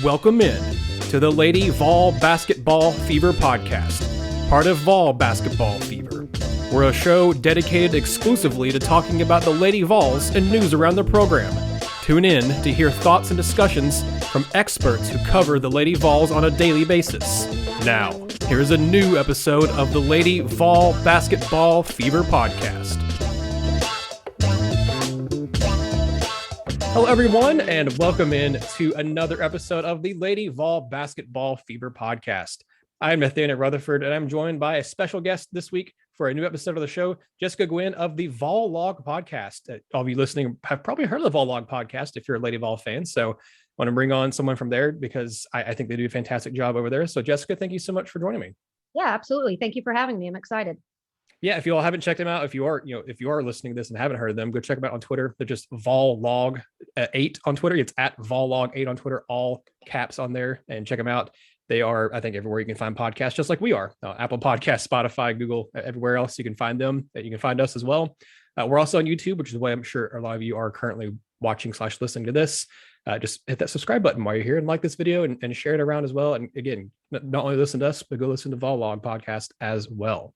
Welcome in to the Lady Vol Basketball Fever podcast, part of Vol Basketball Fever. We're a show dedicated exclusively to talking about the Lady Vols and news around the program. Tune in to hear thoughts and discussions from experts who cover the Lady Vols on a daily basis. Now, here's a new episode of the Lady Vol Basketball Fever podcast. Hello, everyone, and welcome in to another episode of the Lady Vol Basketball Fever podcast. I'm Nathanael Rutherford, and I'm joined by a special guest this week for a new episode of the show, Jessica Guinn of the Vol Log podcast. All of you listening have probably heard of the Vol Log podcast if you're a Lady Vol fan, so I want to bring on someone from there because I think they do a fantastic job over there. So, Jessica, thank you so much for joining me. Yeah, absolutely. Thank you for having me. I'm excited. Yeah, if you all haven't checked them out, if you are listening to this and haven't heard of them, go check them out on Twitter. They're just Vollog 8 on Twitter. It's at Vollog 8 on Twitter, all caps on there, and check them out. They are, I think, everywhere you can find podcasts, just like we are. Apple Podcasts, Spotify, Google, everywhere else you can find them. You can find us as well. We're also on YouTube, which is the way I'm sure a lot of you are currently watching / listening to this. Just hit that subscribe button while you're here and like this video and share it around as well. And again, not only listen to us, but go listen to Vollog podcast as well.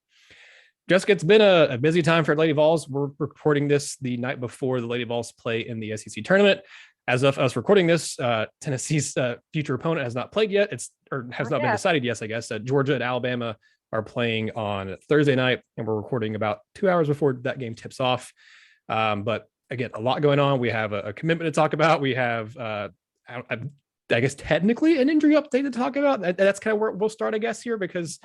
Jessica, it's been a busy time for Lady Vols. We're recording this the night before the Lady Vols play in the SEC tournament. As of us recording this, Tennessee's future opponent has not played yet. Has not been decided yet, I guess. Georgia and Alabama are playing on Thursday night, and we're recording about 2 hours before that game tips off. But again, a lot going on. We have a commitment to talk about. We have, I guess, technically an injury update to talk about. That's kind of where we'll start, I guess, here, because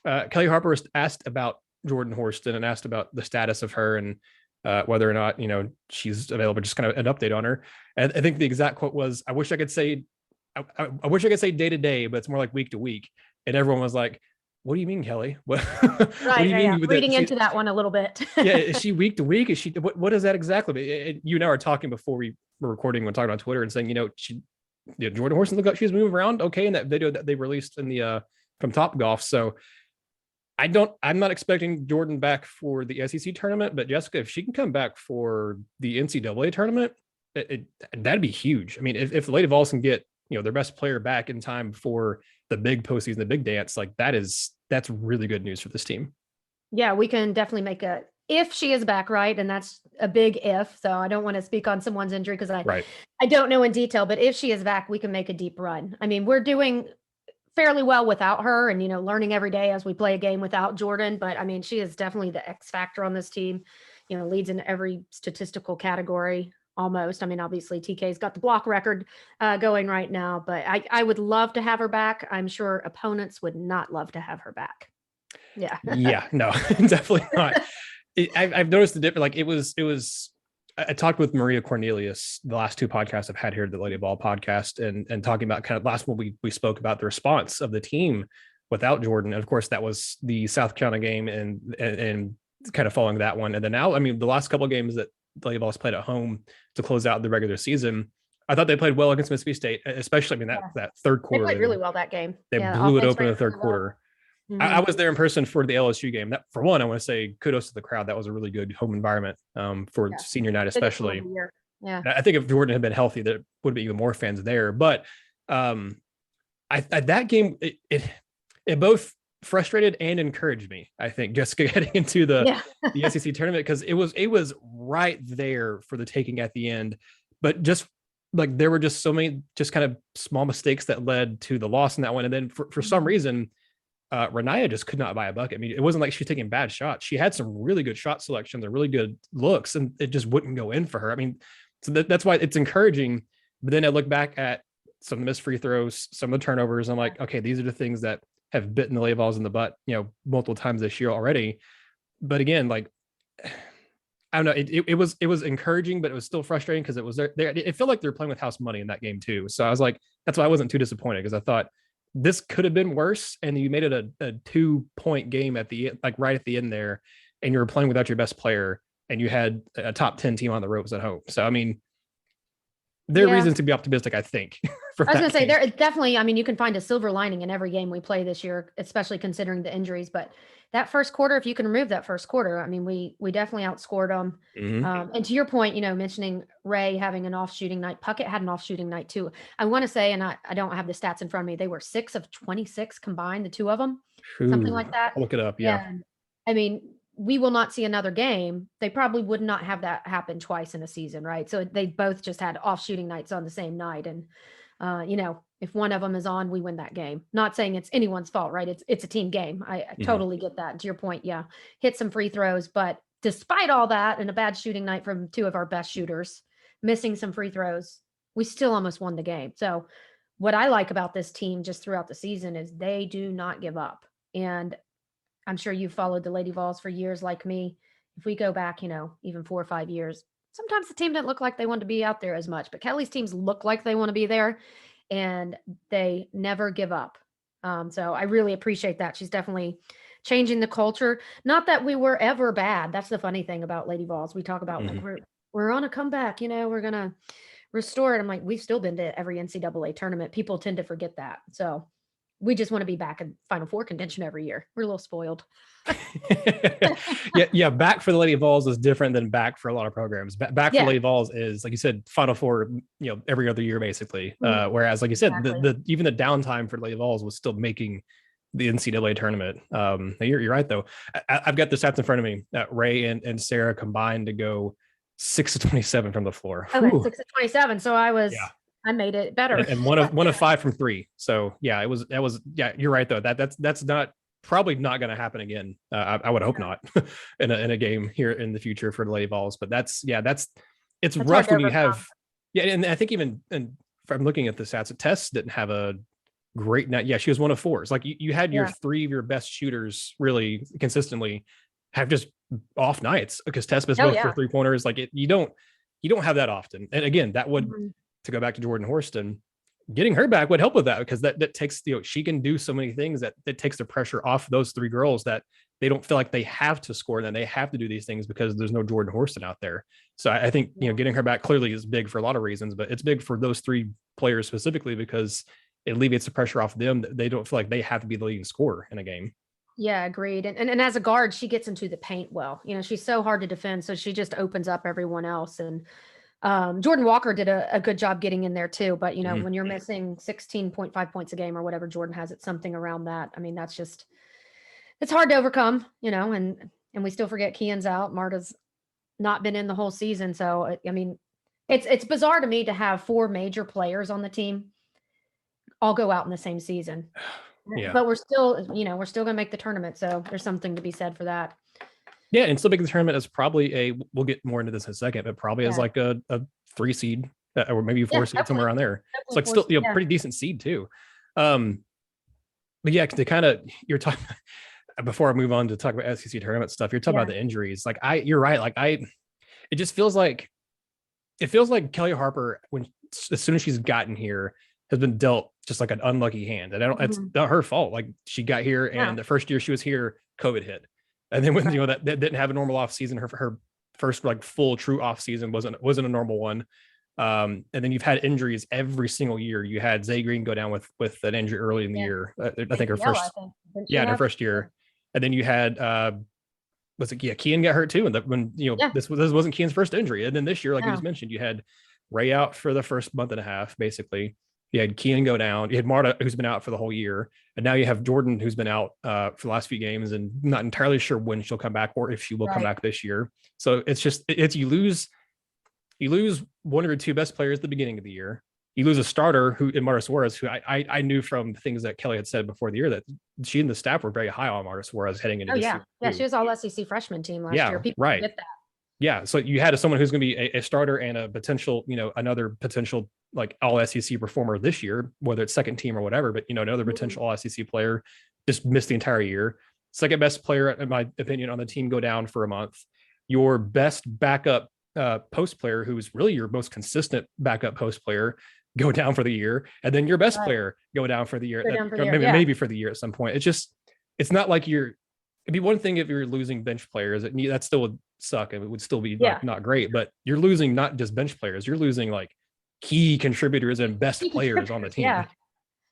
Kelly Harper was asked about Jordan Horston and asked about the status of her and whether or not, she's available, just kind of an update on her. And I think the exact quote was, I wish I could say day to day, but it's more like week to week. And everyone was like, what do you mean, Kelly? What do you mean? Reading into that one a little bit. Yeah. Is she week to week? Is she, what is that exactly? You and I were talking before we were recording, when talking on Twitter and saying, Jordan Horston looked like she was moving around okay in that video that they released in the from Top Golf. So I'm not expecting Jordan back for the SEC tournament, but Jessica, if she can come back for the NCAA tournament, that'd be huge. I mean, if the Lady Vols can get, their best player back in time for the big postseason, the big dance, like that's really good news for this team. Yeah, we can definitely make if she is back, right? And that's a big if. So I don't want to speak on someone's injury because I don't know in detail, but if she is back, we can make a deep run. I mean, we're doing fairly well without her and, learning every day as we play a game without Jordan. But I mean, she is definitely the X factor on this team, leads in every statistical category almost. I mean, obviously TK's got the block record going right now, but I would love to have her back. I'm sure opponents would not love to have her back. Yeah. Yeah, no, definitely not. I've noticed the difference. Like it was, I talked with Maria Cornelius, the last two podcasts I've had here at the Lady Vol podcast, and talking about kind of last one we spoke about the response of the team without Jordan. And of course, that was the South Carolina game and kind of following that one. And then now, I mean, the last couple of games that the Lady Vols played at home to close out the regular season, I thought they played well against Mississippi State, especially, that third quarter. They played really well that game. They blew it open in the third quarter. Mm-hmm. I was there in person for the LSU game. That, for one, I want to say kudos to the crowd. That was a really good home environment for senior night, especially. Yeah, I think if Jordan had been healthy, there would be even more fans there. But that game, it both frustrated and encouraged me. I think Jessica getting into the SEC tournament, because it was right there for the taking at the end, but just like there were just so many just kind of small mistakes that led to the loss in that one, and then for some reason. Renaya just could not buy a bucket. I mean, it wasn't like she was taking bad shots. She had some really good shot selections and really good looks, and it just wouldn't go in for her. I mean, so that's why it's encouraging. But then I look back at some of the missed free throws, some of the turnovers. I'm like, okay, these are the things that have bitten the Lady Vols in the butt, multiple times this year already. But again, like, I don't know, it was encouraging, but it was still frustrating because it was there. It felt like they were playing with house money in that game too. So I was like, that's why I wasn't too disappointed, because I thought, this could have been worse, and you made it a 2-point game at the like right at the end there, and you were playing without your best player, and you had a top 10 team on the ropes at home. So I mean, there are reasons to be optimistic, I think. I was going to say there definitely. I mean, you can find a silver lining in every game we play this year, especially considering the injuries. But that first quarter, if you can remove that first quarter, I mean, we definitely outscored them. And to your point, mentioning Ray having an off shooting night, Puckett had an off shooting night too. I want to say, and I don't have the stats in front of me, they were 6 of 26 combined, the two of them, something like that. I'll look it up. Yeah. And, I mean, we will not see another game. They probably would not have that happen twice in a season, right? So they both just had off shooting nights on the same night. And, if one of them is on, we win that game. Not saying it's anyone's fault, right? It's a team game. I totally get that. And to your point, yeah, hit some free throws. But despite all that and a bad shooting night from two of our best shooters, missing some free throws, we still almost won the game. So what I like about this team just throughout the season is they do not give up. And I'm sure you've followed the Lady Vols for years like me. If we go back, even 4 or 5 years, sometimes the team didn't look like they wanted to be out there as much, but Kelly's teams look like they want to be there and they never give up. So I really appreciate that. She's definitely changing the culture. Not that we were ever bad. That's the funny thing about Lady Vols. We talk about like we're on a comeback, we're going to restore it. I'm like, we've still been to every NCAA tournament. People tend to forget that. So we just want to be back in Final Four contention every year. We're a little spoiled. yeah. Back for the Lady Vols is different than back for a lot of programs. Back for Lady Vols is, like you said, Final Four, every other year basically. Whereas, like you said, even the downtime for Lady Vols was still making the NCAA tournament. You're right though. I've got the stats in front of me. Ray and Sarah combined to go 6 of 27 from the floor. Okay, 6 of 27. So I made it better. And one of 5 from 3. So yeah, you're right though. That's probably not going to happen again. I would hope not in a game here in the future for the Lady Vols. But that's rough when you have, and I think even, and from looking at the stats, Tess didn't have a great night. Yeah, she was 1 of 4. It's like you had your 3 of your best shooters really consistently have just off nights because Tess missed both for 3-pointers. Like you don't have that often. And again, that would, to go back to Jordan Horston, getting her back would help with that because that takes, she can do so many things that takes the pressure off those 3 girls that they don't feel like they have to score and they have to do these things because there's no Jordan Horston out there. So I think, getting her back clearly is big for a lot of reasons, but it's big for those 3 players specifically because it alleviates the pressure off them. They don't feel like they have to be the leading scorer in a game. Yeah, agreed. And as a guard, she gets into the paint well. She's so hard to defend, so she just opens up everyone else. And Jordan Walker did a good job getting in there too. But, when you're missing 16.5 points a game or whatever Jordan has, it's something around that. I mean, it's hard to overcome, and we still forget Kian's out. Marta's not been in the whole season. So, I mean, it's bizarre to me to have 4 major players on the team all go out in the same season. Yeah. But we're still going to make the tournament. So there's something to be said for that. Yeah, and still making the tournament as probably we'll get more into this in a second, but probably as like a 3 seed or maybe a 4 seed somewhere around there. It's like still pretty decent seed too. But yeah, to kind of you're talking before I move on to talk about SEC tournament stuff. You're talking about the injuries. Like you're right. Like it just feels like Kelly Harper as soon as she's gotten here has been dealt just like an unlucky hand, and it's not her fault. Like she got here, and the first year she was here, COVID hit. And then when that didn't have a normal off season, her first like full true off season wasn't a normal one. And then you've had injuries every single year. You had Zay Green go down with an injury early in the year. I think her first year. And then you had Kian got hurt too. And this wasn't Kian's first injury. And then this year, like you just mentioned, you had Ray out for the first month and a half, basically. You had Kian go down. You had Marta, who's been out for the whole year. And now you have Jordan, who's been out for the last few games and not entirely sure when she'll come back or if she will come back this year. So it's you lose 1 or 2 best players at the beginning of the year. You lose a starter in Marta Suarez, who I knew from things that Kelly had said before the year that she and the staff were very high on Marta Suarez heading into this year. Yeah, she was all SEC freshman team last year. People forget that. Yeah, so you had someone who's going to be a starter and a potential, another potential like all SEC performer this year, whether it's second team or whatever, but another potential all SEC player just missed the entire year. Second best player, in my opinion, on the team go down for a month. Your best backup post player, who's really your most consistent backup post player, go down for the year, and then your best player go down for the year, maybe for the year at some point. It's not like it'd be one thing if you're losing bench players, that still would suck and it would still be not great, but you're losing not just bench players, you're losing like key contributors and best players on the team.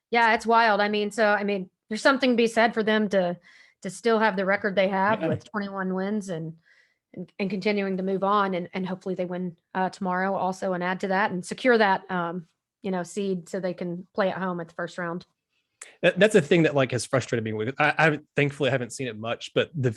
Yeah, it's wild. There's something to be said for them to to still have the record they have with 21 wins and continuing to move on, and hopefully they win tomorrow also and add to that and secure that seed so they can play at home at the first round. That's a thing that like has frustrated me with it. I thankfully haven't seen it much, but the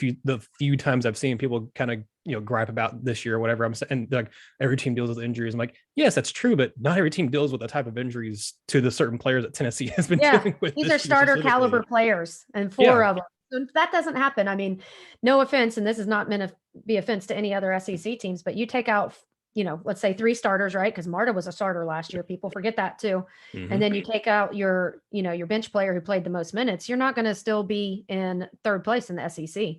few times I've seen people kind of gripe about this year or whatever, I'm saying like every team deals with injuries. I'm like, yes, that's true, but not every team deals with the type of injuries to the certain players that Tennessee has been dealing with. These are starter caliber players, and 4 of them. So that doesn't happen. I mean, no offense, and this is not meant to be offense to any other SEC teams, but you take out, let's say 3 starters, right? Because Marta was a starter last year. People forget that too. Mm-hmm. And then you take out your bench player who played the most minutes. You're not going to still be in 3rd place in the SEC.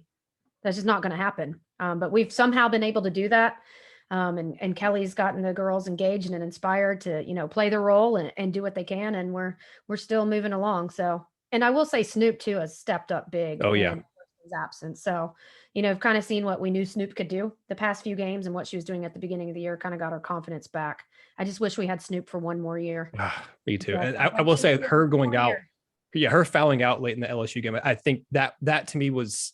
That's just not going to happen. But we've somehow been able to do that. And Kelly's gotten the girls engaged and inspired to, play their role and do what they can. And we're still moving along. So, and I will say Snoop too has stepped up big. Oh yeah. In his absence. So, I've kind of seen what we knew Snoop could do the past few games, and what she was doing at the beginning of the year kind of got her confidence back. I just wish we had Snoop for one more year. Me too. And I will say her going out, her fouling out late in the LSU game, I think that to me was,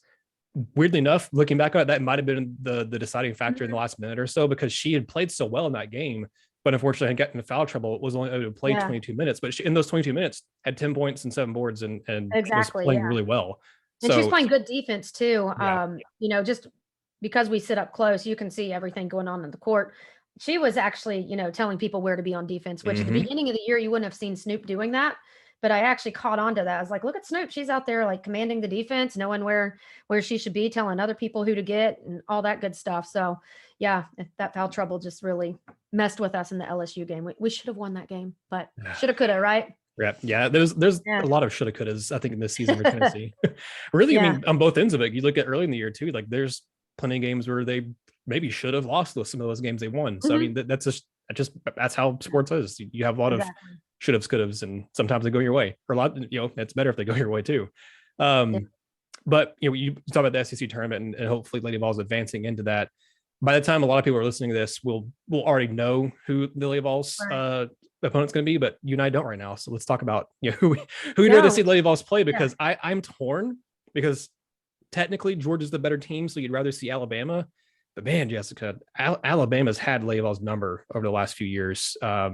weirdly enough, looking back on it, that might have been the deciding factor in the last minute or so, because she had played so well in that game, but unfortunately had gotten into foul trouble. Was only able to play 22 minutes, but she, in those 22 minutes, had 10 points and 7 boards and was playing really well. And she's playing good defense too. Just because we sit up close, you can see everything going on in the court. She was actually, telling people where to be on defense, which at the beginning of the year, you wouldn't have seen Snoop doing that. But I actually caught on to that. I was like, look at Snoop. She's out there like commanding the defense, knowing where she should be, telling other people who to get and all that good stuff. So yeah, that foul trouble just really messed with us in the LSU game. We should have won that game, but shoulda, coulda, right? Yeah. There's a lot of shoulda, couldas, I think, in this season for Tennessee. Really, I mean, on both ends of it. You look at early in the year too, like there's plenty of games where they maybe should have lost some of those games they won. So I mean, that's how sports is. You have a lot of should haves, could haves, and sometimes they go your way. Or a lot, it's better if they go your way too. But you talk about the SEC tournament and hopefully Lady Vols advancing into that. By the time a lot of people are listening to this, we'll already know who the Lady Vols opponent's going to be, but you and I don't right now. So let's talk about who we know to see Lady Vols play, because I'm torn, because technically Georgia's the better team, so you'd rather see Alabama. But man, Jessica, Alabama's had Lady Vols number over the last few years. A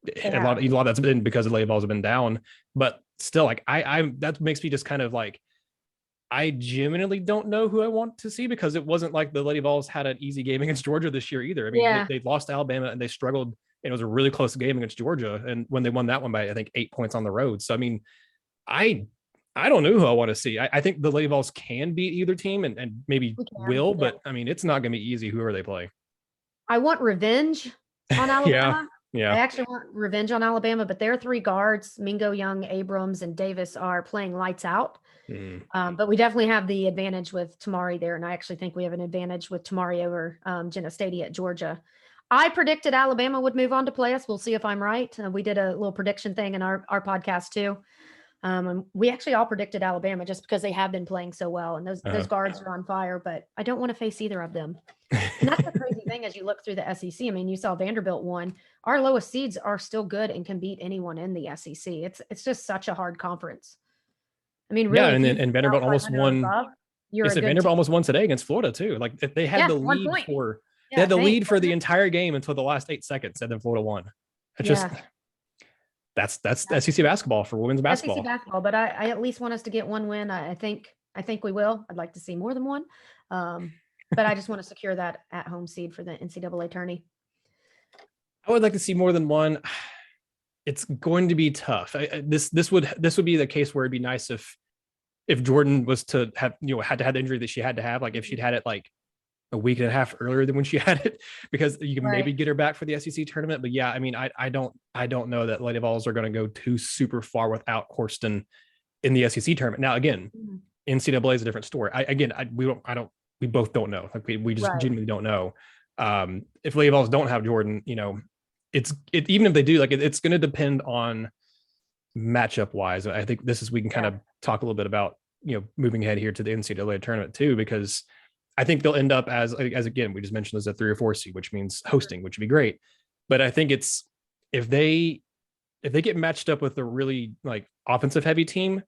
lot of that's been because the Lady Vols have been down, but still, like I that makes me just kind of like, I genuinely don't know who I want to see, because it wasn't like the Lady Vols had an easy game against Georgia this year either. I mean, they lost to Alabama and they struggled, and it was a really close game against Georgia. And when they won that one by, I think, 8 points on the road. So, I mean, I don't know who I want to see. I think the Lady Vols can beat either team and maybe will, but I mean, it's not going to be easy whoever they play. I want revenge on Alabama. Yeah. I actually want revenge on Alabama, but their 3 guards, Mingo, Young, Abrams, and Davis, are playing lights out. But we definitely have the advantage with Tamari there. And I actually think we have an advantage with Tamari over Jenna Stady at Georgia. I predicted Alabama would move on to play us. We'll see if I'm right. We did a little prediction thing in our podcast too. And we actually all predicted Alabama just because they have been playing so well. And those guards are on fire, but I don't want to face either of them. And that's the crazy thing as you look through the SEC. I mean, you saw Vanderbilt won. Our lowest seeds are still good and can beat anyone in the SEC. It's just such a hard conference. I mean, really. Yeah, and Vanderbilt almost won. Vanderbilt almost won today against Florida too. Like if they had the lead for the entire game until the last 8 seconds, and then Florida won. It's just that's SEC basketball for women's basketball. SEC basketball, but I at least want us to get one win. I think we will. I'd like to see more than one. But I just want to secure that at-home seed for the NCAA tourney. I would like to see more than one. It's going to be tough. This would be the case where it'd be nice if Jordan was to have had to have the injury that she had to have, like if she'd had it like a week and a half earlier than when she had it, because you can maybe get her back for the SEC tournament. But yeah, I mean, I don't know that Lady Vols are going to go too super far without Horston in the SEC tournament. Now, again, NCAA is a different story. We both don't know. Like we just genuinely don't know. If Lady Vols don't have Jordan, even if they do, like it's going to depend on matchup wise. I think we can kind of talk a little bit about, moving ahead here to the NCAA tournament too, because I think they'll end up as again, we just mentioned as a 3 or 4 seed, which means hosting, which would be great. But I think it's, if they get matched up with a really like offensive heavy team,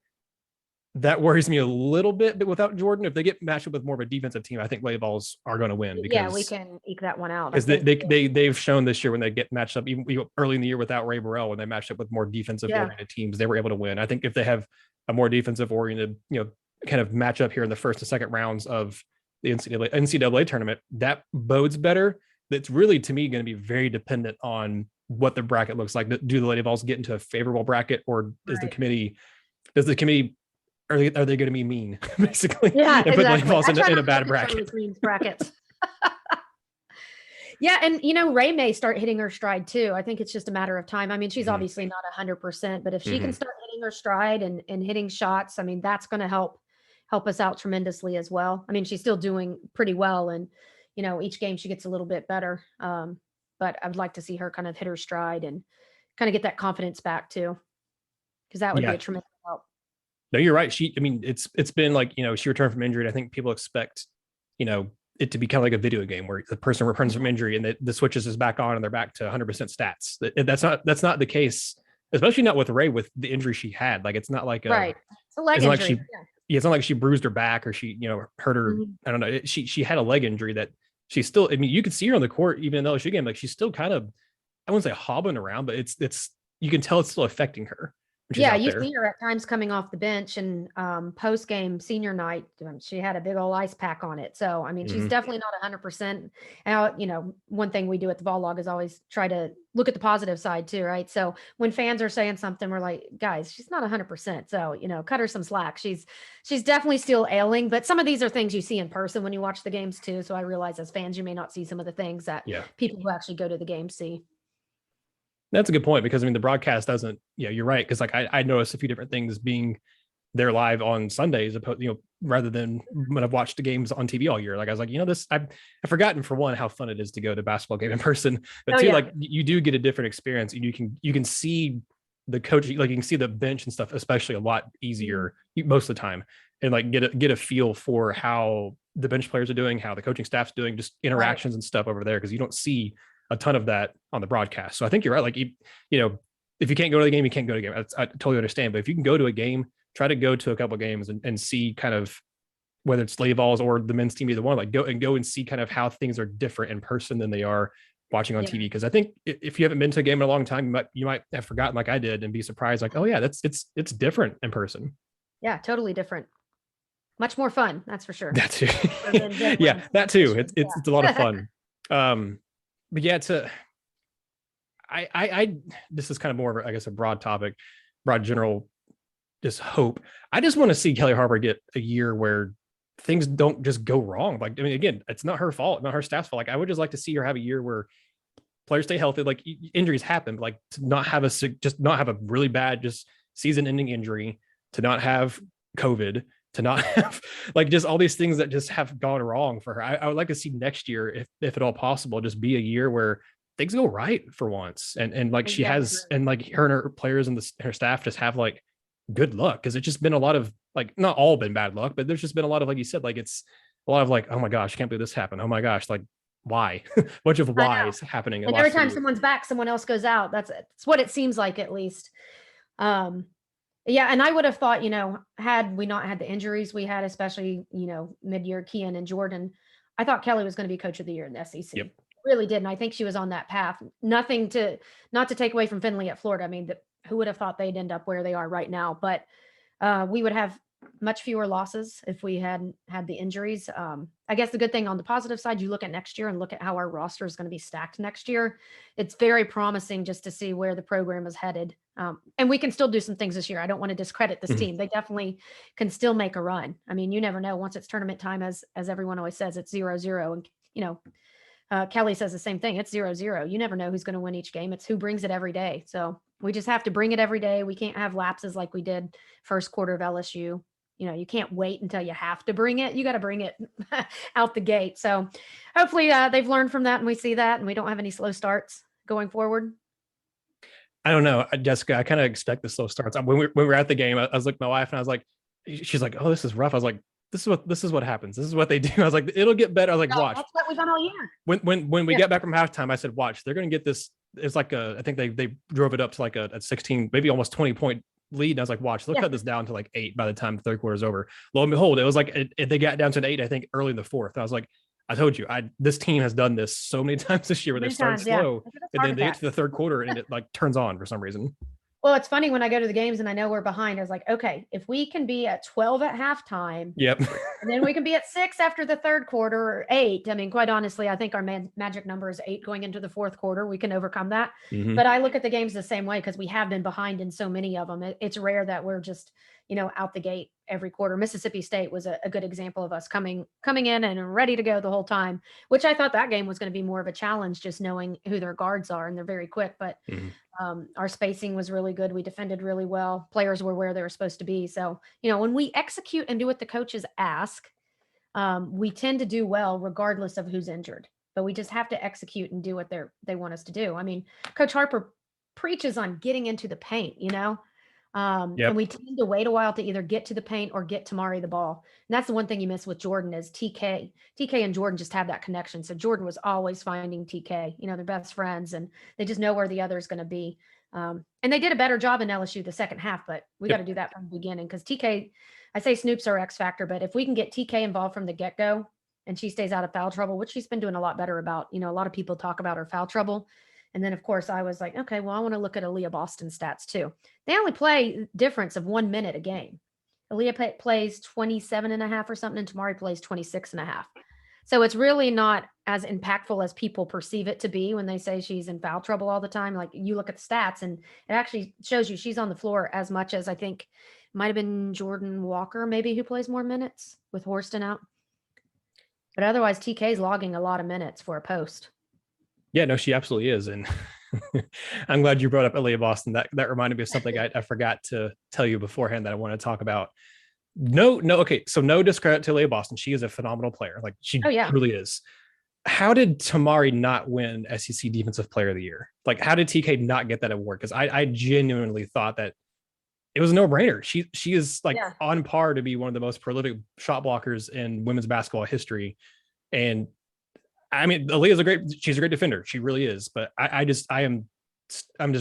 That worries me a little bit, but without Jordan, if they get matched up with more of a defensive team, I think Lady Vols are going to win because we can eke that one out. Because they've shown this year when they get matched up, even early in the year without Ray Burrell, when they matched up with more defensive oriented teams, they were able to win. I think if they have a more defensive oriented, kind of matchup here in the first and second rounds of the NCAA tournament, that bodes better. That's really, to me, going to be very dependent on what the bracket looks like. Do the Lady Vols get into a favorable bracket, or does the committee are they going to be mean, basically? Yeah, and exactly. put the Lady Vols in a bad bracket. Yeah, and Ray may start hitting her stride too. I think it's just a matter of time. I mean, she's obviously not 100%, but if she can start hitting her stride and hitting shots, I mean, that's going to help us out tremendously as well. I mean, she's still doing pretty well, and each game she gets a little bit better. But I would like to see her kind of hit her stride and kind of get that confidence back too, because that would be a tremendous help. No, you're right. It's been like, she returned from injury. And I think people expect, it to be kind of like a video game where the person returns from injury and the switches is back on and they're back to 100% stats. That's not the case, especially not with Ray, with the injury she had. Like, it's not like it's a leg injury. It's not like she bruised her back or she, hurt her. I don't know. She had a leg injury that she still, I mean, you could see her on the court, even in the LSU game, like she's still kind of, I wouldn't say hobbling around, but it's, you can tell it's still affecting her. Yeah, you see her at times coming off the bench, and post-game senior night, she had a big old ice pack on it. So, I mean, she's definitely not 100%. And, one thing we do at the Vol Log is always try to look at the positive side too, right? So when fans are saying something, we're like, guys, she's not 100%. So, cut her some slack. She's definitely still ailing, but some of these are things you see in person when you watch the games too. So I realize as fans, you may not see some of the things that people who actually go to the game see. That's a good point, because I mean, the broadcast doesn't, you're right. Cause like I noticed a few different things being there live on Sundays, rather than when I've watched the games on TV all year. Like I was like, I've forgotten, for one, how fun it is to go to a basketball game in person, but two, like you do get a different experience, and you can see the coach, like you can see the bench and stuff, especially a lot easier most of the time, and like get a feel for how the bench players are doing, how the coaching staff's doing, just interactions and stuff over there. Cause you don't see a ton of that on the broadcast. So I think you're right. Like, if you can't go to the game, you can't go to the game. I totally understand. But if you can go to a game, try to go to a couple of games and see kind of whether it's Lady Vols or the men's team, either one, like go and see kind of how things are different in person than they are watching on TV. Cause I think if you haven't been to a game in a long time, you might have forgotten, like I did, and be surprised, like, oh yeah, it's different in person. Yeah, totally different. Much more fun. That's for sure. That too. Yeah, that too. It's a lot of fun. But yeah, this is kind of more of, I guess, a broad topic, broad general, just hope. I just want to see Kelly Harper get a year where things don't just go wrong. Like, I mean, again, it's not her fault, not her staff's fault. Like, I would just like to see her have a year where players stay healthy. Like, injuries happen, but like to not have a really bad, just season-ending injury, to not have COVID, to not have like just all these things that just have gone wrong for her. I would like to see next year, if at all possible, just be a year where things go right for once. And like she has, and like her and her players and her staff just have like good luck. Cause it's just been a lot of, like, not all been bad luck, but there's just been a lot of, like you said, like it's a lot of like, oh my gosh, I can't believe this happened. Oh my gosh. Like, why? Bunch of whys happening. And every time someone's back, someone else goes out. That's what it seems like, at least. Yeah, and I would have thought, had we not had the injuries we had, especially, mid-year Kian and Jordan, I thought Kelly was going to be coach of the year in the SEC. Yep. Really did. And I think she was on that path. Not to take away from Finley at Florida. I mean, who would have thought they'd end up where they are right now? But we would have much fewer losses if we hadn't had the injuries. I guess the good thing on the positive side, you look at next year and look at how our roster is going to be stacked next year. It's very promising just to see where the program is headed. And we can still do some things this year. I don't want to discredit this team. They definitely can still make a run. I mean, you never know. Once it's tournament time, as everyone always says, it's 0-0. And, Kelly says the same thing. It's 0-0. You never know who's going to win each game. It's who brings it every day. So we just have to bring it every day. We can't have lapses like we did first quarter of LSU. You can't wait until you have to bring it. You got to bring it out the gate. So hopefully they've learned from that, and we see that, and we don't have any slow starts going forward. I don't know, Jessica, I kind of expect the slow starts. When we were at the game, I was like, my wife, and I was like, she's like, oh, this is rough. I was like, this is what happens. This is what they do. I was like, it'll get better. I was like, watch. That's what we've done all year. When we get back from halftime, I said, watch, they're going to get this. It's like I think they drove it up to like a 16, maybe almost 20 point lead. And I was like, watch, they'll cut this down to like 8 by the time the third quarter is over. Lo and behold, it was like they got down to an 8, I think, early in the fourth. I was like, I told you, this team has done this so many times this year where they start slow and then they get to the third quarter and it like turns on for some reason. Well, it's funny when I go to the games and I know we're behind. I was like, okay, if we can be at 12 at halftime, yep, and then we can be at 6 after the third quarter, or 8. I mean, quite honestly, I think our magic number is 8 going into the fourth quarter. We can overcome that. Mm-hmm. But I look at the games the same way because we have been behind in so many of them. It's rare that we're just, out the gate every quarter. Mississippi State was a good example of us coming in and ready to go the whole time, which I thought that game was going to be more of a challenge, just knowing who their guards are, and they're very quick. But our spacing was really good. We defended really well. Players were where they were supposed to be. So, when we execute and do what the coaches ask, we tend to do well regardless of who's injured. But we just have to execute and do what they want us to do. I mean, Coach Harper preaches on getting into the paint, and we tend to wait a while to either get to the paint or get Tamari the ball. And that's the one thing you miss with Jordan is TK. TK and Jordan just have that connection. So Jordan was always finding TK, they're best friends, and they just know where the other is going to be. And they did a better job in LSU the second half, but we got to do that from the beginning because TK, I say Snoop's our X factor, but if we can get TK involved from the get-go and she stays out of foul trouble, which she's been doing a lot better about, a lot of people talk about her foul trouble. And then, of course, I was like, okay, well, I want to look at Aaliyah Boston stats too. They only play difference of 1 minute a game. Aaliyah plays 27 and a half or something, and Tamari plays 26 and a half. So it's really not as impactful as people perceive it to be when they say she's in foul trouble all the time. Like, you look at the stats, and it actually shows you she's on the floor as much as I think might have been Jordan Walker, maybe, who plays more minutes with Horston out. But otherwise, TK's logging a lot of minutes for a post. Yeah, no, she absolutely is. And I'm glad you brought up Aaliyah Boston. That reminded me of something I forgot to tell you beforehand that I want to talk about. Okay. So no discredit to Aaliyah Boston. She is a phenomenal player. Like, she really is. How did Tamari not win SEC Defensive Player of the Year? Like, how did TK not get that award? Because I genuinely thought that it was a no-brainer. She is like on par to be one of the most prolific shot blockers in women's basketball history. And I mean, Aaliyah's she's a great defender. She really is. But I'm just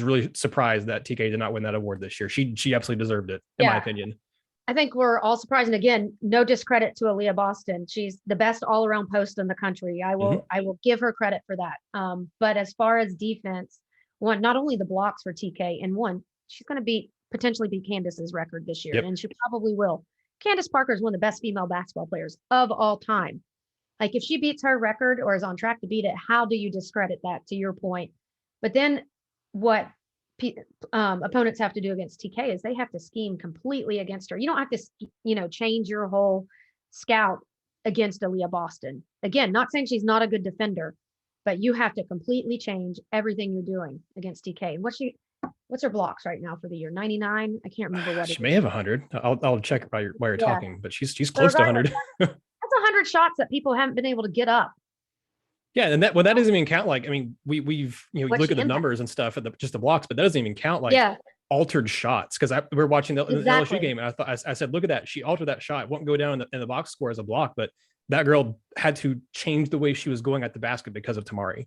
really surprised that TK did not win that award this year. She absolutely deserved it, in my opinion. I think we're all surprised. And again, no discredit to Aaliyah Boston. She's the best all-around post in the country. I will give her credit for that. But as far as defense, one, not only the blocks for TK, and one, she's going to potentially beat Candace's record this year, and she probably will. Candace Parker is one of the best female basketball players of all time. Like, if she beats her record or is on track to beat it, how do you discredit that, to your point? But then what opponents have to do against TK is they have to scheme completely against her. You don't have to, change your whole scout against Aaliyah Boston. Again, not saying she's not a good defender, but you have to completely change everything you're doing against TK. And what's her blocks right now for the year? 99? I can't remember what. She may have 100. I'll check while you're talking, but she's close to 100. That's 100 shots that people haven't been able to get up. Yeah, and that doesn't even count. Like, I mean, we've you look at the numbers and stuff at just the blocks, but that doesn't even count like altered shots. Because we were watching the LSU game, and I said, look at that. She altered that shot. It won't go down in the box score as a block, but that girl had to change the way she was going at the basket because of Tamari.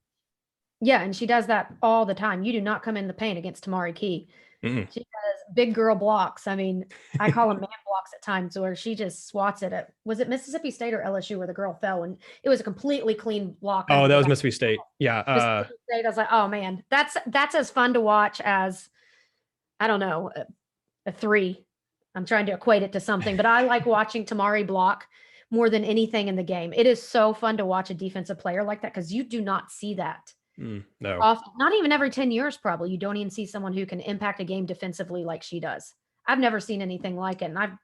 Yeah, and she does that all the time. You do not come in the paint against Tamari Key. Mm-mm. She does big girl blocks. I mean, I call them man blocks at times, where she just swats it at, was it Mississippi State or LSU, where the girl fell and it was a completely clean block? Oh, that was Mississippi State. Yeah. Mississippi State, I was like, oh man, that's as fun to watch as, I don't know, a 3. I'm trying to equate it to something, but I like watching Tamari block more than anything in the game. It is so fun to watch a defensive player like that, because you do not see that. No, often, not even every 10 years, probably. You don't even see someone who can impact a game defensively like she does. I've never seen anything like it. And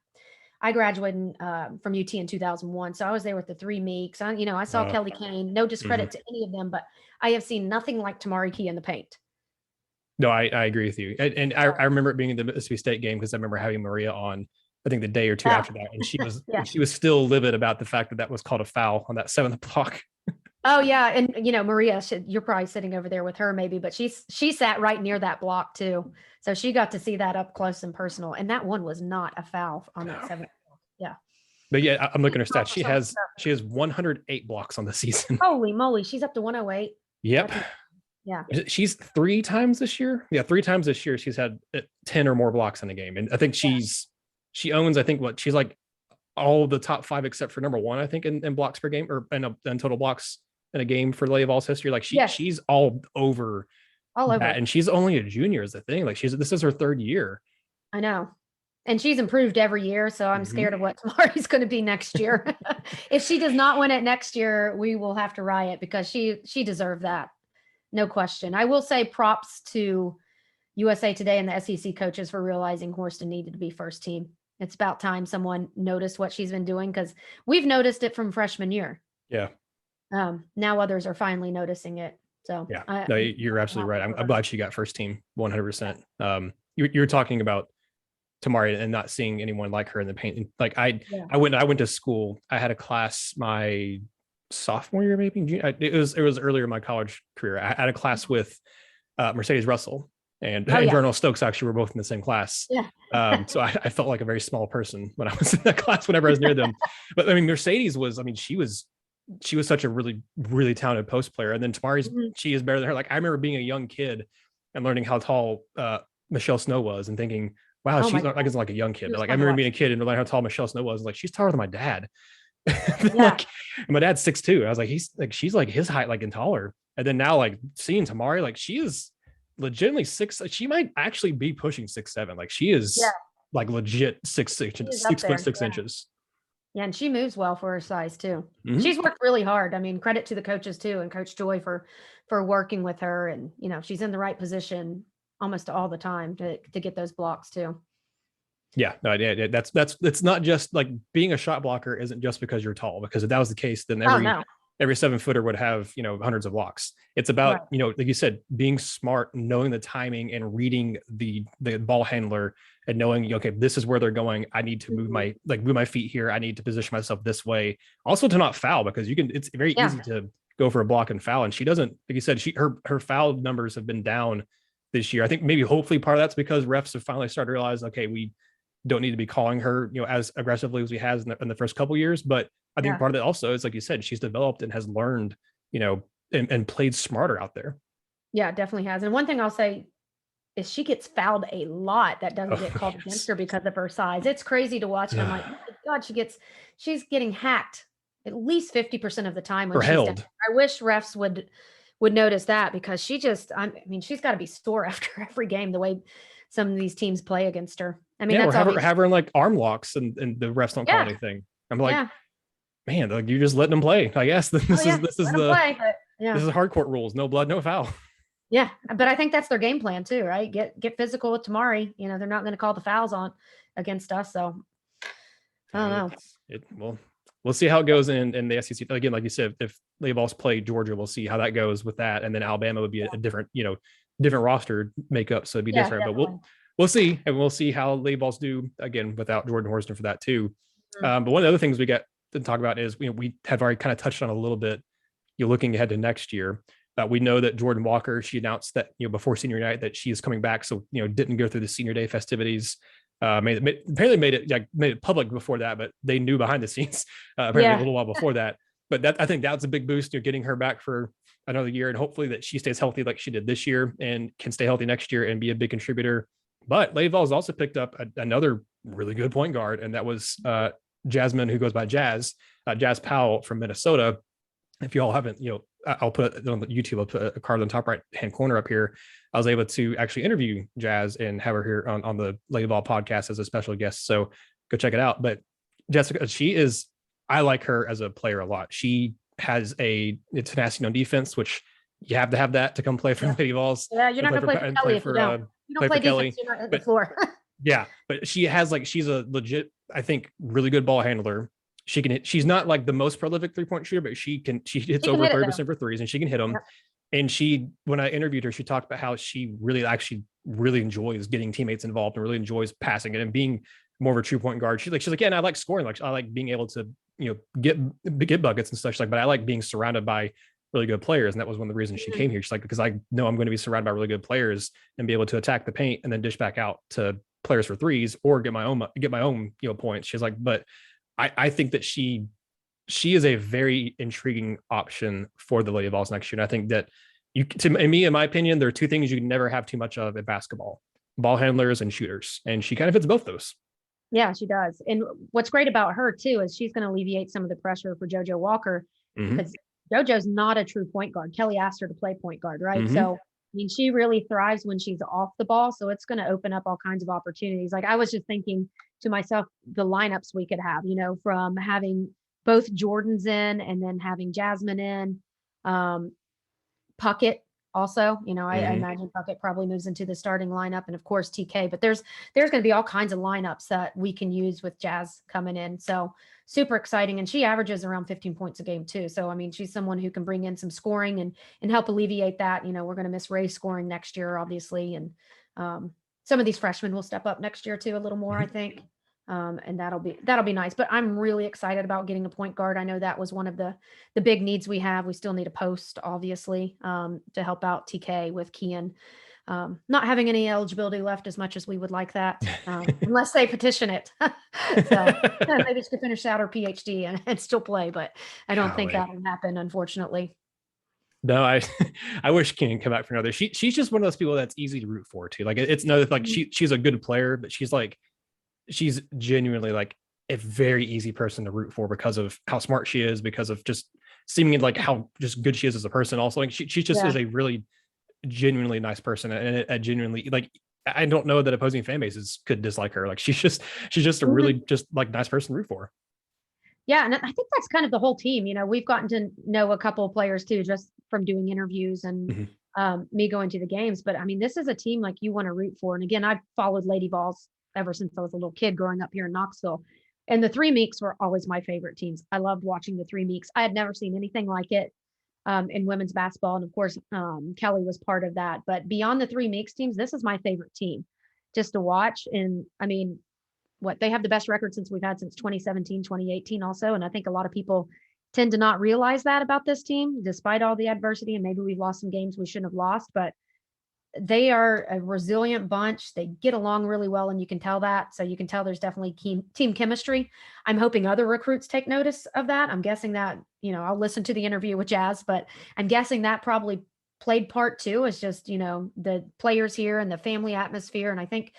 I graduated from UT in 2001. So I was there with the 3 Meeks. I saw Kelly Kane, no discredit to any of them, but I have seen nothing like Tamari Key in the paint. No, I agree with you. And I remember it being in the Mississippi State game, because I remember having Maria on, I think the day or two after that. And she was still livid about the fact that was called a foul on that 7th block. Oh yeah. And Maria, you're probably sitting over there with her maybe, but she sat right near that block too. So she got to see that up close and personal. And that one was not a foul on that 7th block. Yeah. But yeah, I'm looking at her stats. She has 108 blocks on the season. Holy moly. She's up to 108. Yep. Yeah. She's 3 times this year. Yeah, 3 times this year she's had 10 or more blocks in a game, and I think she owns, I think, she's like all the top 5 except for number 1, I think, in blocks per game, or in total blocks in a game for Lady Vols history. Like she's all over that, and she's only a junior is the thing. Like this is her 3rd year. I know. And she's improved every year, so I'm scared of what Tamari's going to be next year. If she does not win it next year, we will have to riot, because she deserved that. No question. I will say props to USA Today and the SEC coaches for realizing Horston needed to be first team. It's about time someone noticed what she's been doing, because we've noticed it from freshman year. Yeah. Now others are finally noticing it. So yeah, no, you're absolutely right. I'm glad she got first team 100%. You're talking about Tamari and not seeing anyone like her in the paint. Like I went to school. I had a class my sophomore year, maybe. It was earlier in my college career. I had a class with Mercedes Russell and Jordan Stokes. Actually, were both in the same class. Yeah. So I felt like a very small person when I was in that class whenever I was near them. But I mean, Mercedes was, I mean, she was such a really, really talented post player. And then Tamari's, she is better than her. Like I remember being a young kid and learning how tall Michelle Snow was and thinking, wow, she's not, like a young kid, but like I remember being a kid and learning how tall Michelle Snow was. Like she's taller than my dad. Like my dad's 6'2". I was like, she's like his height, like and taller. And then now like seeing Tamari, like she is legitimately 6. She might actually be pushing 6'7". Like she is like legit 6'6" inches. Yeah, and she moves well for her size too. She's worked really hard. I mean, credit to the coaches too, and Coach Joy for working with her. And she's in the right position almost all the time to get those blocks too. Yeah, no, that's not just like being a shot blocker isn't just because you're tall, because if that was the case, then every 7-footer would have, hundreds of blocks. It's about, like you said, being smart, knowing the timing and reading the ball handler and knowing, okay, this is where they're going. I need to move my feet here. I need to position myself this way. Also to not foul, because it's very easy to go for a block and foul. And she doesn't, like you said, her foul numbers have been down this year. I think maybe hopefully part of that's because refs have finally started to realize, okay, we don't need to be calling her, as aggressively as we has in the first couple of years. But I think part of it also is, like you said, she's developed and has learned, and played smarter out there. Yeah, definitely has. And one thing I'll say is she gets fouled a lot that doesn't get called against her because of her size. It's crazy to watch. And I'm like, oh my God, she's getting hacked at least 50% of the time when she's held. Down. I wish refs would notice that, because she's got to be sore after every game, the way some of these teams play against her. I mean, that's have her in like arm locks and the refs don't call anything. I'm like, man, like you're just letting them play. I guess this is hard court rules. No blood, no foul. Yeah, but I think that's their game plan too, right? Get physical with Tamari. They're not going to call the fouls on against us. So I don't know. We'll see how it goes in the SEC. Again, like you said, if Lady Vols play Georgia, we'll see how that goes with that. And then Alabama would be a different, different roster makeup. So it'd be different, but we'll see. And we'll see how Lady Vols do again without Jordan Horston for that too. But one of the other things we got to talk about is, we have already kind of touched on a little bit, you're looking ahead to next year. We know that Jordan Walker, she announced that, before senior night that she is coming back. So, didn't go through the senior day festivities. Made it public before that, but they knew behind the scenes apparently a little while before that. But I think that's a big boost. Getting her back for another year, and hopefully that she stays healthy like she did this year and can stay healthy next year and be a big contributor. But Lady Vols also picked up another really good point guard, and that was Jasmine, who goes by Jazz Powell from Minnesota. If you all haven't, I'll put it on YouTube. I'll put a card on the top right hand corner up here. I was able to actually interview Jazz and have her here on the Lady Vol podcast as a special guest. So go check it out. But Jessica, I like her as a player a lot. She has a tenacity on defense, which you have to have that to come play for Lady Vols. Yeah, you're not going to play for Kelly if you don't. You don't play defense, you're not on the floor. Yeah, but she has she's a legit, I think, really good ball handler. She can hit. She's not like the most prolific 3-point shooter, but she hits over 30% for threes, and she can hit them. Yeah. And when I interviewed her, she talked about how she really enjoys getting teammates involved and really enjoys passing it and being more of a true point guard. She's like, yeah, and I like scoring. Like I like being able to, get buckets and such. But I like being surrounded by really good players. And that was one of the reasons she came here. She's like, because I know I'm going to be surrounded by really good players and be able to attack the paint and then dish back out to players for threes or get my own points. She's like, but I think that she is a very intriguing option for the Lady Vols next year. And I think that in my opinion, there are two things you can never have too much of in basketball: ball handlers and shooters. And she kind of fits both those. Yeah, she does. And what's great about her too is she's going to alleviate some of the pressure for JoJo Walker, because JoJo's not a true point guard. Kelly asked her to play point guard, right? So, I mean, she really thrives when she's off the ball. So it's going to open up all kinds of opportunities. Like, I was just thinking to myself, the lineups we could have, from having both Jordans in and then having Jasmine in, Puckett also, I imagine Puckett probably moves into the starting lineup, and of course TK, but there's going to be all kinds of lineups that we can use with Jazz coming in. So super exciting. And she averages around 15 points a game too. So, I mean, she's someone who can bring in some scoring and help alleviate that. We're going to miss Ray scoring next year, obviously. And some of these freshmen will step up next year too, a little more, I think. And that'll be nice. But I'm really excited about getting a point guard. I know that was one of the big needs we have. We still need a post, obviously, to help out TK with Kian. Not having any eligibility left as much as we would like that, unless they petition it. So maybe she could finish out her PhD and still play, but I don't think that will happen, unfortunately. No, I wish Kian come back for another. She's just one of those people that's easy to root for too. Like, it's no, like she's a good player, but she's genuinely like a very easy person to root for because of how smart she is, because of just seeming like how just good she is as a person. Also, like she just is a really genuinely nice person, and a genuinely, like, I don't know that opposing fan bases could dislike her. Like, she's just a really just like nice person to root for. Yeah, and I think that's kind of the whole team. We've gotten to know a couple of players too, just from doing interviews and me going to the games. But I mean, this is a team like you want to root for. And again, I've followed Lady Vols ever since I was a little kid growing up here in Knoxville. And the Three Meeks were always my favorite teams. I loved watching the Three Meeks. I had never seen anything like it in women's basketball. And of course, Kelly was part of that. But beyond the Three Meeks teams, this is my favorite team just to watch. And I mean, they have the best record since we've had since 2017, 2018 also. And I think a lot of people tend to not realize that about this team, despite all the adversity. And maybe we've lost some games we shouldn't have lost, but they are a resilient bunch. They get along really well, and you can tell that. So you can tell there's definitely team chemistry. I'm hoping other recruits take notice of that. I'm guessing that, I'll listen to the interview with Jazz, but I'm guessing that probably played part too. It's just, the players here and the family atmosphere. And I think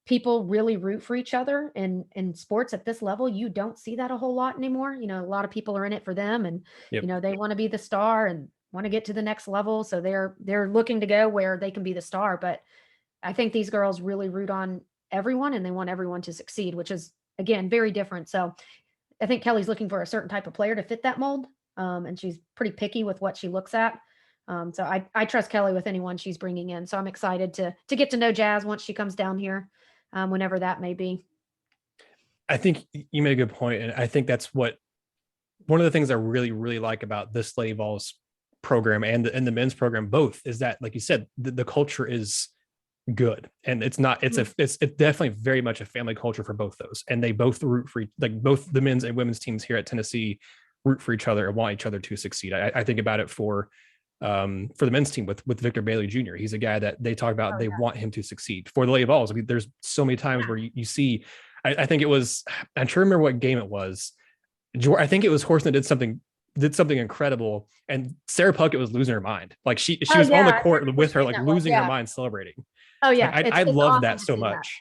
people really root for each other in sports at this level. You don't see that a whole lot anymore. A lot of people are in it for them, and, they want to be the star and want to get to the next level. So they're looking to go where they can be the star. But I think these girls really root on everyone, and they want everyone to succeed, which is, again, very different. So I think Kelly's looking for a certain type of player to fit that mold. And she's pretty picky with what she looks at. So I trust Kelly with anyone she's bringing in. So I'm excited to get to know Jazz once she comes down here, whenever that may be. I think you made a good point. And I think that's one of the things I really, really like about this Lady Vols program and the men's program both, is that, like you said, the culture is good, and it's definitely very much a family culture for both those, and they both root for, like, both the men's and women's teams here at Tennessee root for each other and want each other to succeed. I think about it for the men's team with Victor Bailey Jr. He's a guy that they talk about, they want him to succeed. For the Lady Vols, I mean, there's so many times where you see, I think it was, I'm trying to remember what game it was. I think it was Horston did something incredible, and Sarah Puckett was losing her mind. Like, she was on the court with her, like losing her mind, celebrating. Oh yeah. Like, I love awesome that so much.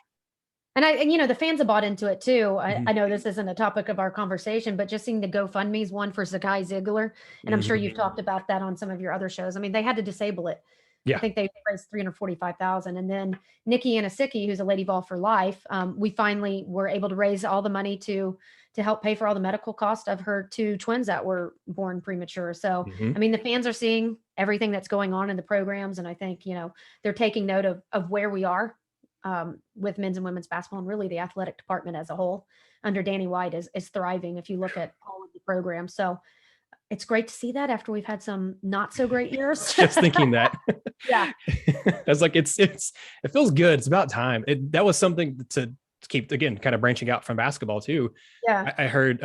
That. And the fans have bought into it too. I know this isn't a topic of our conversation, but just seeing the GoFundMe's one for Zakai Ziegler. And I'm sure you've talked about that on some of your other shows. I mean, they had to disable it. Yeah. I think they raised $345,000. And then Nikki Anasicki, who's a Lady Vol for life, we finally were able to raise all the money to help pay for all the medical cost of her two twins that were born premature. So, I mean, the fans are seeing everything that's going on in the programs. And I think, they're taking note of where we are with men's and women's basketball, and really the athletic department as a whole under Danny White is thriving if you look at all of the programs. So it's great to see that after we've had some not so great years. Just thinking that. Yeah. I was like, it feels good. It's about time. That was something to keep, again, kind of branching out from basketball too. Yeah. I heard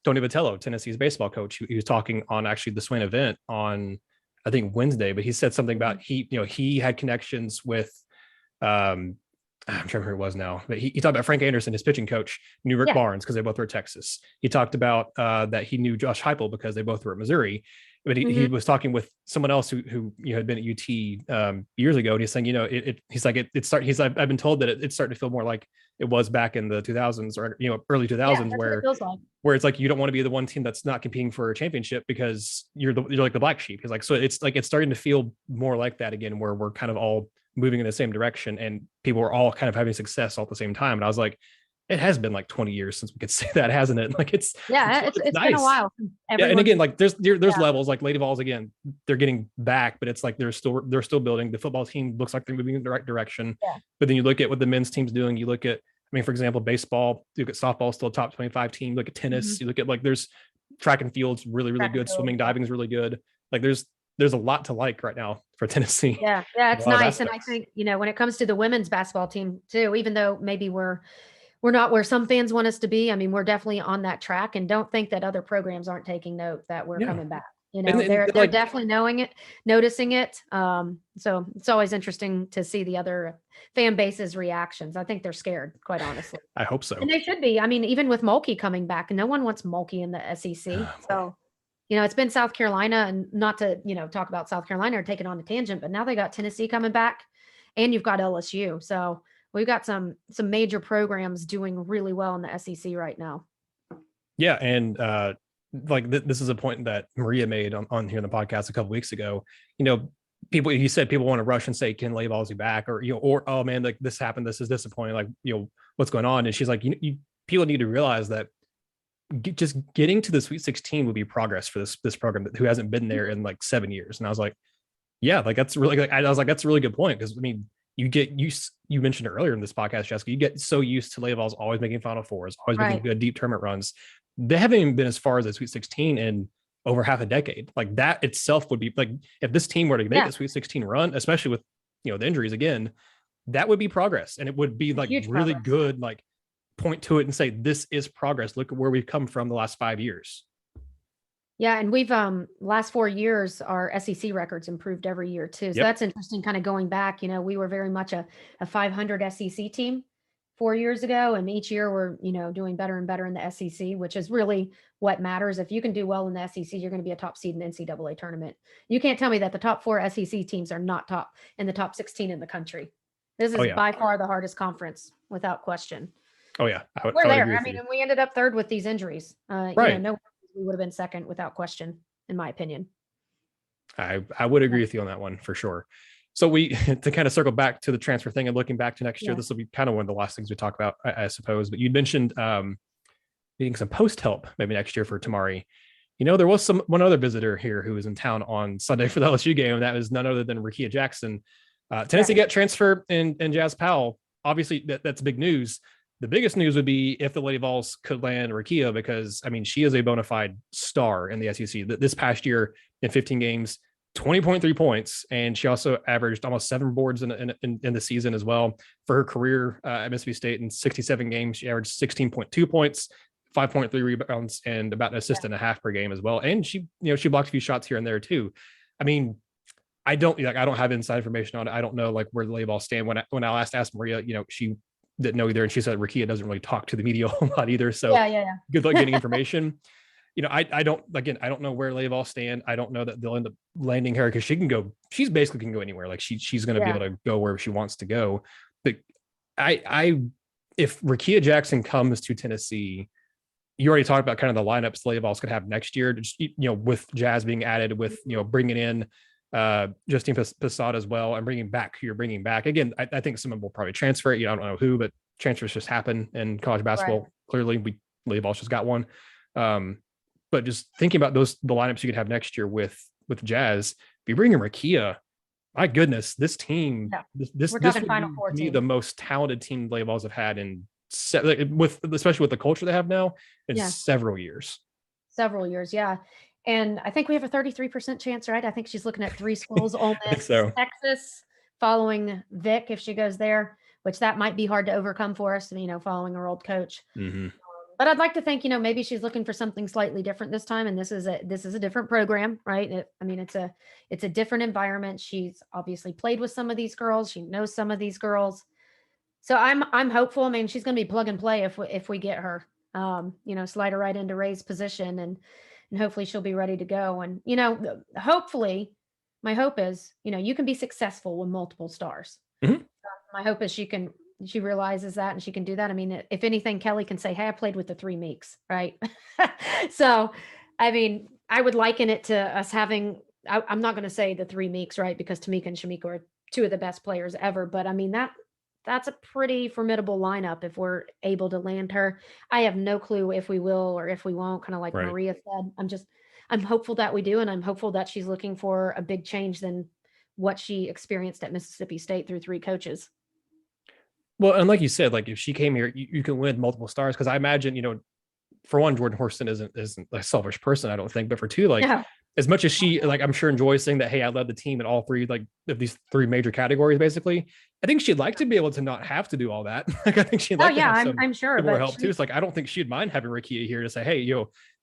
Tony Vitello, Tennessee's baseball coach, he was talking on actually the Swain event on, I think, Wednesday, but he said something about he had connections with, I'm trying to remember who it was now, but he talked about Frank Anderson, his pitching coach, knew Rick Barnes because they both were at Texas. He talked about that he knew Josh Heupel because they both were at Missouri. but he was talking with someone else who had been at UT years ago, and he's saying, he's like I've been told that it's starting to feel more like it was back in the 2000s or early 2000s, where it's like you don't want to be the one team that's not competing for a championship because you're like the black sheep. He's like, so it's like it's starting to feel more like that again, where we're kind of all moving in the same direction and people are all kind of having success all at the same time. And I was like, it has been like 20 years since we could say that, hasn't it? Like it's nice. Been a while. Yeah, and again, like there's levels. Like Lady Vols, again, they're getting back, but it's like they're still building. The football team looks like they're moving in the right direction. Yeah. But then you look at what the men's team's doing. You look at, I mean, for example, baseball. You look at softball, still a top 25 team. You look at tennis. You look at like there's track and field's really good. Swimming, diving is really good. Like there's a lot to like right now for Tennessee. Yeah, it's nice. And I think when it comes to the women's basketball team too, even though maybe we're not where some fans want us to be. I mean, we're definitely on that track, and don't think that other programs aren't taking note that we're coming back. They're like, definitely noticing it. So it's always interesting to see the other fan base's reactions. I think they're scared, quite honestly. I hope so. And they should be. I mean, even with Mulkey coming back, no one wants Mulkey in the SEC. So, it's been South Carolina, and not to, talk about South Carolina or take it on a tangent, but now they got Tennessee coming back, and you've got LSU. So we've got some major programs doing really well in the SEC right now. Yeah, and this is a point that Maria made on here in the podcast a couple weeks ago. People want to rush and say, "Can Lady Vols be back?" Or "Oh man, like this happened. This is disappointing. Like what's going on?" And she's like, people need to realize that just getting to the Sweet 16 would be progress for this program who hasn't been there in like 7 years. And I was like, yeah, like that's really like I was like that's a really good point, because I mean, you get used, you mentioned it earlier in this podcast, Jessica, you get so used to Lady Vols always making Final Fours, always making good deep tournament runs. They haven't even been as far as the Sweet 16 in over half a decade. Like that itself would be like, if this team were to make a Sweet 16 run, especially with the injuries again, that would be progress, and it would be like really good. Like point to it and say, this is progress. Look at where we've come from the last 5 years. Yeah, and we've last 4 years, our SEC records improved every year too. So that's interesting. Kind of going back, we were very much a 500 SEC team 4 years ago, and each year we're doing better and better in the SEC, which is really what matters. If you can do well in the SEC, you're going to be a top seed in the NCAA tournament. You can't tell me that the top 4 SEC teams are not top in the top 16 in the country. This is by far the hardest conference, without question. Oh yeah, we're there. I mean, and we ended up third with these injuries. Right. We would have been second without question, in my opinion. I would agree with you on that one for sure. So we, to kind of circle back to the transfer thing and looking back to next year, this will be kind of one of the last things we talk about, I suppose. But you mentioned needing some post help maybe next year for Tamari. There was one other visitor here who was in town on Sunday for the LSU game, and that was none other than Rakia Jackson. Tennessee got transfer and Jazz Powell. Obviously, that's big news. The biggest news would be if the Lady Vols could land Rakia, because I mean, she is a bona fide star in the SEC. This past year in 15 games, 20.3 points, and she also averaged almost 7 boards in the season as well. For her career at Mississippi State in 67 games, she averaged 16.2 points, 5.3 rebounds, and about an assist and a half per game as well. And she blocked a few shots here and there too. I mean, I don't have inside information on it. I don't know like where the Lady Vols stand. When I last asked Maria, she didn't know either, and she said Rakia doesn't really talk to the media a whole lot either. So good luck getting information. I don't know where Lady Vols stand. I don't know that they'll end up landing her, because she's basically can go anywhere. Like she's going to be able to go where she wants to go. But if Rakia Jackson comes to Tennessee, you already talked about kind of the lineups Lady Vols could have next year, just, with Jazz being added, with, bringing in Justine Posada as well, and bringing back who you're bringing back. Again, I think someone will probably transfer it. I don't know who, but transfers just happen in college basketball. Right. Clearly, Lady Vols just got one. But just thinking about the lineups you could have next year with Jazz, if you bring in Rakia, my goodness, this team, this would be the most talented team Lady Vols have had especially with the culture they have now in several years. Several years, yeah. And I think we have a 33% chance, right? I think she's looking at 3 schools: Ole Miss, Texas, following Vic if she goes there, which that might be hard to overcome for us, following our old coach. Mm-hmm. But I'd like to think, maybe she's looking for something slightly different this time, and this is a different program, right? It's a different environment. She's obviously played with some of these girls. She knows some of these girls, so I'm hopeful. I mean, she's going to be plug and play if we get her. Slide her right into Ray's position, and hopefully she'll be ready to go. And, hopefully my hope is, you can be successful with multiple stars. Mm-hmm. My hope is she realizes that and she can do that. I mean, if anything, Kelly can say, hey, I played with the 3 Meeks, right? So, I mean, I would liken it to us having, I'm not going to say the 3 Meeks, right? Because Tamika and Shamika are 2 of the best players ever. But I mean, that's a pretty formidable lineup if we're able to land her. I have no clue if we will or if we won't, kind of like Maria said. I'm hopeful that we do. And I'm hopeful that she's looking for a big change than what she experienced at Mississippi State through 3 coaches. Well, and like you said, like if she came here, you can win multiple stars. Cause I imagine, for one, Jordan Horston isn't a selfish person, I don't think, but for two, like as much as she, like, I'm sure enjoys saying that, hey, I led the team in all 3, like of these 3 major categories, basically. I think she'd like to be able to not have to do all that. Like, I think she'd like to have I'm sure more help too. It's like, I don't think she'd mind having Rakia here to say, hey,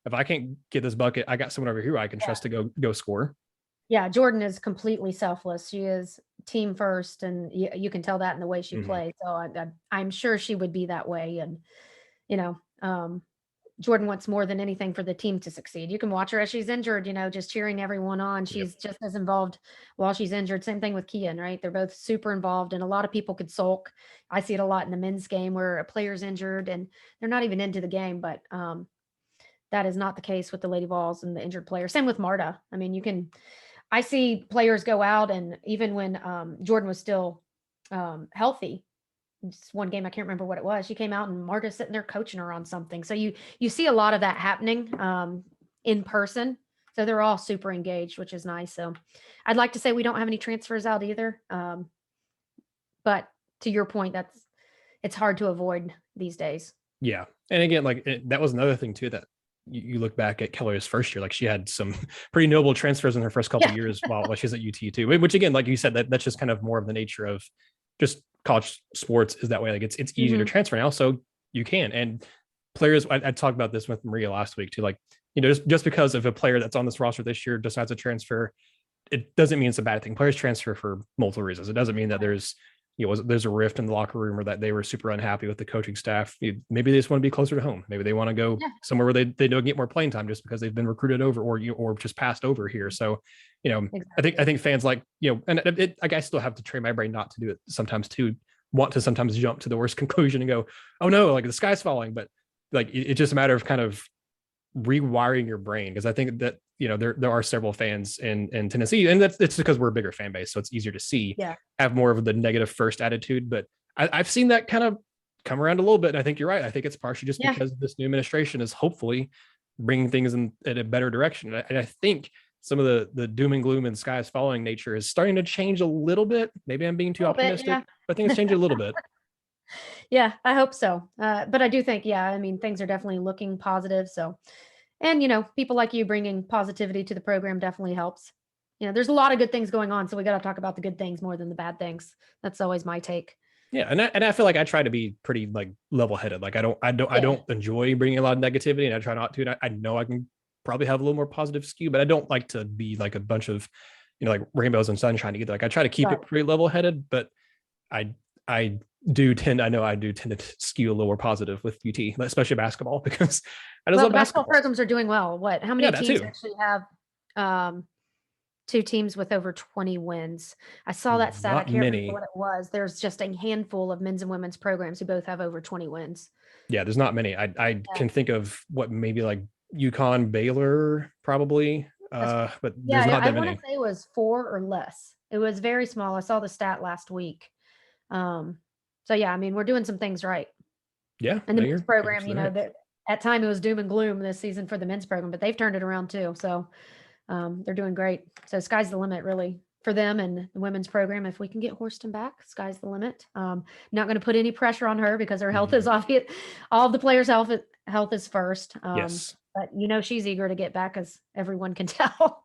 if I can't get this bucket, I got someone over here I can trust to go score. Yeah, Jordan is completely selfless. She is team first, and you can tell that in the way she plays. So I'm sure she would be that way. And Jordan wants more than anything for the team to succeed. You can watch her as she's injured, just cheering everyone on. She's just as involved while she's injured. Same thing with Kian, right? They're both super involved, and a lot of people could sulk. I see it a lot in the men's game where a player's injured and they're not even into the game, but that is not the case with the Lady Vols and the injured player. Same with Marta. I mean, I see players go out, and even when Jordan was still healthy, just one game, I can't remember what it was, she came out and Marta's sitting there coaching her on something. So you see a lot of that happening in person. So they're all super engaged, which is nice. So I'd like to say we don't have any transfers out either. But to your point, it's hard to avoid these days. Yeah. And again, like that was another thing too, that you look back at Kelly's first year, like she had some pretty noble transfers in her first couple of years while she's at UT too, which again, like you said, that's just kind of more of the nature of just college sports is that way. Like it's easier to transfer now. So you can, and players, I talked about this with Maria last week too, like, just because of a player that's on this roster this year decides to transfer, it doesn't mean it's a bad thing. Players transfer for multiple reasons. It doesn't mean that there's a rift in the locker room or that they were super unhappy with the coaching staff. Maybe they just want to be closer to home. Maybe they want to go somewhere where they don't get more playing time just because they've been recruited over or just passed over here. So, exactly. I think fans like, and I still have to train my brain not to do it sometimes too, want to sometimes jump to the worst conclusion and go, oh no, like the sky's falling. But like, it's just a matter of kind of rewiring your brain. Cause I think that, there are several fans in Tennessee, and it's because we're a bigger fan base. So it's easier to see, have more of the negative first attitude. But I've seen that kind of come around a little bit. And I think you're right. I think it's partially just because this new administration is hopefully bringing things in a better direction. And I think some of the doom and gloom and sky is falling nature is starting to change a little bit. Maybe I'm being too optimistic, but I think it's changing a little bit. Yeah, I hope so. But I do think, things are definitely looking positive. So, and, people like you bringing positivity to the program definitely helps. There's a lot of good things going on. So we got to talk about the good things more than the bad things. That's always my take. Yeah. And I feel like I try to be pretty like level headed. Like I don't enjoy bringing a lot of negativity, and I try not to. And I know I can probably have a little more positive skew, but I don't like to be like a bunch of, like rainbows and sunshine either. Like I try to keep it pretty level headed, but I do tend to skew a little more positive with UT, especially basketball, because I just love basketball. Programs are doing well. How many teams actually have 2 teams with over 20 wins? I saw that stat. I can't remember what it was. There's just a handful of men's and women's programs who both have over 20 wins. Yeah, there's not many. I can think of maybe like UConn, Baylor, probably. But there's not that many. I want to say it was 4 or less. It was very small. I saw the stat last week. So we're doing some things right. Yeah. And the men's program, that at time it was doom and gloom this season for the men's program, but they've turned it around too. So they're doing great. So sky's the limit really for them and the women's program. If we can get Horston back, sky's the limit. Not going to put any pressure on her because her health is obvious. All of the players' health is first. Yes. But she's eager to get back, as everyone can tell.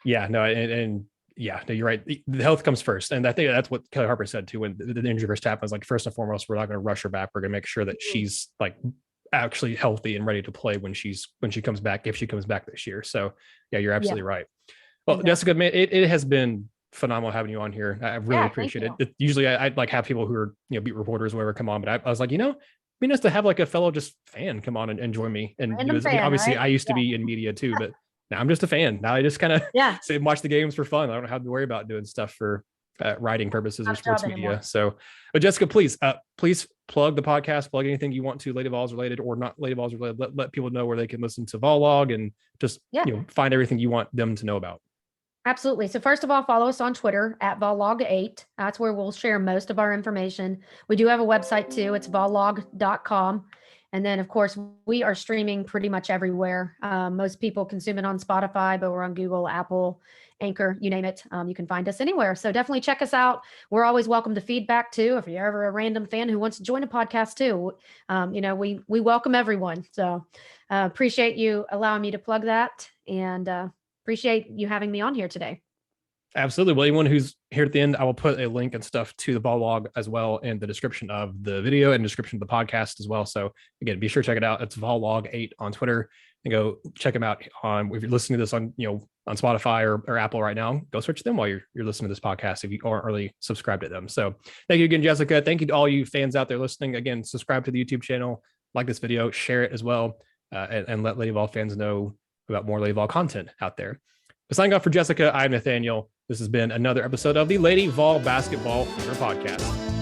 Yeah, no, and yeah, no, you're right. The health comes first. And I think that's what Kelly Harper said too, when the injury first happened, was like, first and foremost, we're not going to rush her back. We're going to make sure that she's like actually healthy and ready to play when she comes back, if she comes back this year. So yeah, you're absolutely right. Well, exactly. Jessica, man, it has been phenomenal having you on here. I really appreciate it. Usually I'd like have people who are, beat reporters or whatever come on, but I was like, be nice to have like a fellow just fan come on and join me. And obviously I used to be in media too, but now I'm just a fan. Now I just kind of sit and watch the games for fun. I don't have to worry about doing stuff for writing purposes or sports media. So, but Jessica, please plug the podcast, plug anything you want to, Lady Vols related or not Lady Vols related. Let people know where they can listen to Vol Log and just find everything you want them to know about. Absolutely. So first of all, follow us on Twitter at vollog8. That's where we'll share most of our information. We do have a website too. It's vollog.com. And then, of course, we are streaming pretty much everywhere. Most people consume it on Spotify, but we're on Google, Apple, Anchor, you name it. You can find us anywhere. So definitely check us out. We're always welcome to feedback too. If you're ever a random fan who wants to join a podcast too, we welcome everyone. So appreciate you allowing me to plug that, and appreciate you having me on here today. Absolutely. Well, anyone who's here at the end, I will put a link and stuff to the Vol Log as well in the description of the video and description of the podcast as well. So again, be sure to check it out. It's vollog8 on Twitter, and go check them out on, if you're listening to this on, on Spotify or Apple right now, go search them while you're listening to this podcast if you aren't already subscribed to them. So thank you again, Jessica. Thank you to all you fans out there listening. Again, subscribe to the YouTube channel, like this video, share it as well, and let Lady Vol fans know about more Lady Vol content out there. But signing off for Jessica, I'm Nathaniel. This has been another episode of the Lady Vol Basketball Fever Podcast.